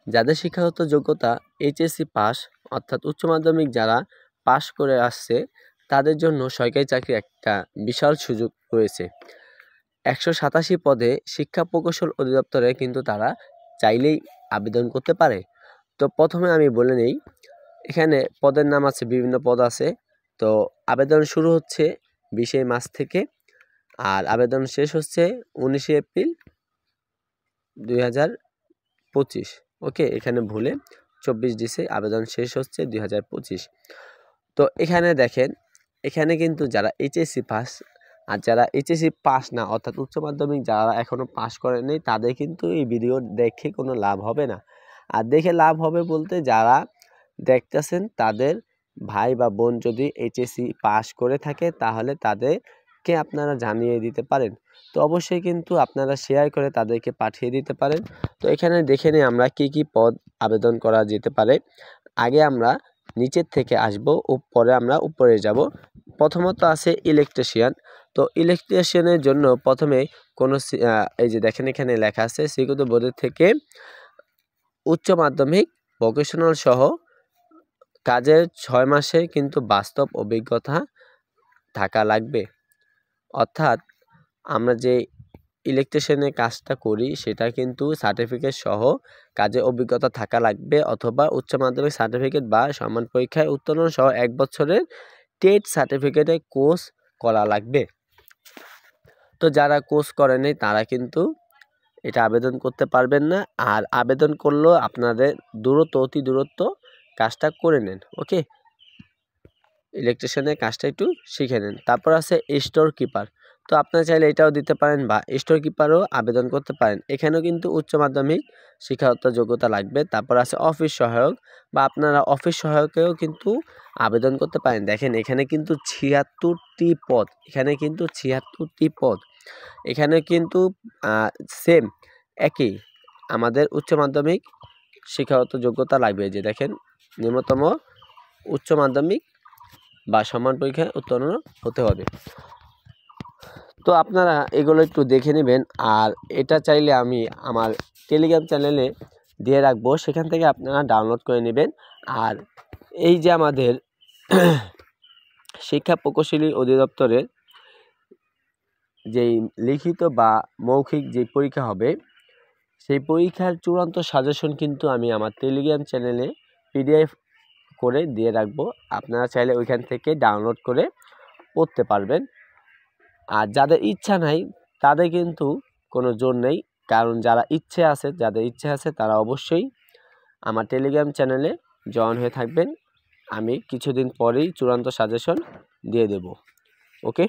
যাদের শিক্ষাগত যোগ্যতা এইচএসসি পাস অর্থাৎ উচ্চ মাধ্যমিক যারা পাস করে আসছে তাদের জন্য সরকারি চাকরির একটা বিশাল সুযোগ রয়েছে। 187 পদে শিক্ষা প্রকৌশল অধিদপ্তরে কিন্তু তারা চাইলেই আবেদন করতে পারে। তো প্রথমে আমি বলে নেই, এখানে পদের নাম আছে, বিভিন্ন পদ আছে। তো আবেদন শুরু হচ্ছে 20 মার্চ থেকে, আর আবেদন শেষ হচ্ছে 19 এপ্রিল 2025। ওকে, এখানে ভুলে 24 ডিসেম্বর আবেদন শেষ হচ্ছে 2025। তো এখানে দেখেন, এখানে কিন্তু যারা এইচএসসি পাস আর যারা এইচএসসি পাস না অর্থাৎ উচ্চ মাধ্যমিক যারা এখনও পাস করেনি তাদের কিন্তু এই ভিডিও দেখে কোনো লাভ হবে না। আর দেখে লাভ হবে বলতে, যারা দেখতেছেন তাদের ভাই বা বোন যদি এইচএসসি পাস করে থাকে তাহলে তাদেরকে আপনারা জানিয়ে দিতে পারেন। তো অবশ্যই কিন্তু আপনারা শেয়ার করে তাদেরকে পাঠিয়ে দিতে পারেন। তো এখানে দেখে নিই আমরা কি কি পদ আবেদন করা যেতে পারে। আগে আমরা নিচের থেকে আসব, পরে আমরা উপরে যাব। প্রথমত আছে ইলেকট্রিশিয়ান। তো ইলেকট্রিশিয়ানের জন্য প্রথমে কোনো এই যে দেখেন এখানে লেখা আছে স্বীকৃত বোর্ডের থেকে উচ্চ মাধ্যমিক ভোকেশনাল সহ কাজের 6 মাসের কিন্তু বাস্তব অভিজ্ঞতা থাকা লাগবে। অর্থাৎ আমরা যে ইলেকট্রিশিয়ানের কাজটা করি সেটা কিন্তু সার্টিফিকেট সহ কাজের অভিজ্ঞতা থাকা লাগবে, অথবা উচ্চ মাধ্যমিক সার্টিফিকেট বা সমান পরীক্ষায় উত্তীর্ণ সহ 1 বছরের টেট সার্টিফিকেটের কোর্স করা লাগবে। তো যারা কোর্স করেনি তারা কিন্তু এটা আবেদন করতে পারবেন না। আর আবেদন করলেও আপনাদের অতি দূরত্ব কাজটা করে নেন। ওকে, ইলেকট্রিশিয়ানের কাজটা একটু শিখে নেন। তারপর আছে স্টোর কিপার। তো আপনারা চাইলে এটাও দিতে পারেন বা স্টোর কিপারও আবেদন করতে পারেন। এখানেও কিন্তু উচ্চ মাধ্যমিক শিক্ষাগত যোগ্যতা লাগবে। তারপর আছে অফিস সহায়ক, বা আপনারা অফিস সহায়কেও কিন্তু আবেদন করতে পারেন। দেখেন এখানে কিন্তু 76টি পদ, এখানে কিন্তু সেম একই আমাদের উচ্চ মাধ্যমিক শিক্ষাগত যোগ্যতা লাগবে। যে দেখেন নিম্নতম উচ্চ মাধ্যমিক বা সমান পরীক্ষায় উত্তীর্ণ হতে হবে। তো আপনারা এগুলো একটু দেখে নেবেন। আর এটা চাইলে আমি আমার টেলিগ্রাম চ্যানেলে দিয়ে রাখবো, সেখান থেকে আপনারা ডাউনলোড করে নেবেন। আর এই যে আমাদের শিক্ষা প্রকৌশলী অধিদপ্তরের যেই লিখিত বা মৌখিক যে পরীক্ষা হবে সেই পরীক্ষার চূড়ান্ত সাজেশন কিন্তু আমি আমার টেলিগ্রাম চ্যানেলে পিডিএফ করে দিয়ে রাখবো। আপনারা চাইলে ওইখান থেকে ডাউনলোড করে পড়তে পারবেন। আর যাদের ইচ্ছা নাই তাদের কিন্তু কোনো জোর নেই, কারণ যাদের ইচ্ছে আছে তারা অবশ্যই আমার টেলিগ্রাম চ্যানেলে জয়েন হয়ে থাকবেন। আমি কিছুদিন পরেই চূড়ান্ত সাজেশন দিয়ে দেব। ওকে।